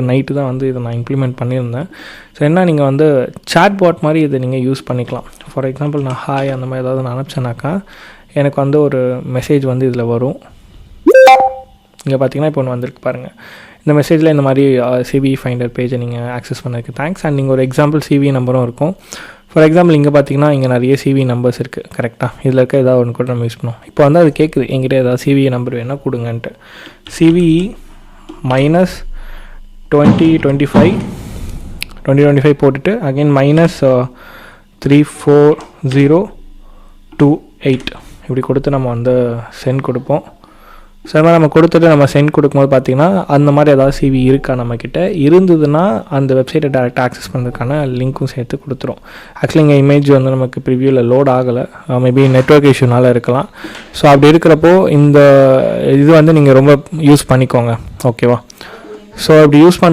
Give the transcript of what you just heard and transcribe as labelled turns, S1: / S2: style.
S1: Night தான் வந்து இதை நான் இம்ப்ளிமெண்ட் பண்ணியிருந்தேன். ஸோ என்ன நீங்கள் வந்து சாட் பாட் மாதிரி இதை நீங்கள் யூஸ் பண்ணிக்கலாம். ஃபார் எக்ஸாம்பிள் நான் ஹாய் அந்த மாதிரி ஏதாவது நான் அனுப்பிச்சேனாக்கா எனக்கு வந்து ஒரு மெசேஜ் வந்து இதில் வரும். இங்கே பார்த்தீங்கன்னா இப்போ ஒன்று வந்திருக்கு பாருங்கள். இந்த மெசேஜில் இந்த மாதிரி சிவி ஃபைண்டர் பேஜை நீங்கள் ஆக்சஸ் பண்ணதுக்கு தேங்க்ஸ். அண்ட் நீங்கள் ஒரு எக்ஸாம்பிள் சிவி நம்பரும் இருக்கும். ஃபார் எக்ஸாம்பிள் இங்கே பார்த்தீங்கன்னா இங்கே நிறைய சிவி நம்பர்ஸ் இருக்குது. கரெக்டாக இதில் இருக்க ஏதாவது ஒன்று கூட நம்ம யூஸ் பண்ணுவோம். இப்போ வந்து அது கேட்குது எங்கிட்ட ஏதாவது சிவி நம்பர் வேணால் கொடுங்கன்ட்டு. சிவி மைனஸ் 2025 போட்டுட்டு அகைன் மைனஸ் 34028 இப்படி கொடுத்து நம்ம வந்து சென்ட் கொடுப்போம். ஸோ அது மாதிரி நம்ம கொடுத்துட்டு நம்ம சென்ட் கொடுக்கும்போது பார்த்திங்கன்னா அந்த மாதிரி ஏதாவது சிவி இருக்கா நம்மக்கிட்ட இருந்ததுன்னா அந்த வெப்சைட்டை டேரெக்டாக ஆக்சஸ் பண்ணுறதுக்கான லிங்க்கும் சேர்த்து கொடுத்துரும். ஆக்சுவலி இங்கே இமேஜ் வந்து நமக்கு ப்ரிவியூவில் லோட் ஆகலை, மேபி நெட்வொர்க் இஷ்யூனால இருக்கலாம். ஸோ அப்படி இருக்கிறப்போ இந்த இது வந்து நீங்கள் ரொம்ப யூஸ் பண்ணிக்கோங்க. ஓகேவா? ஸோ அப்படி யூஸ் பண்ண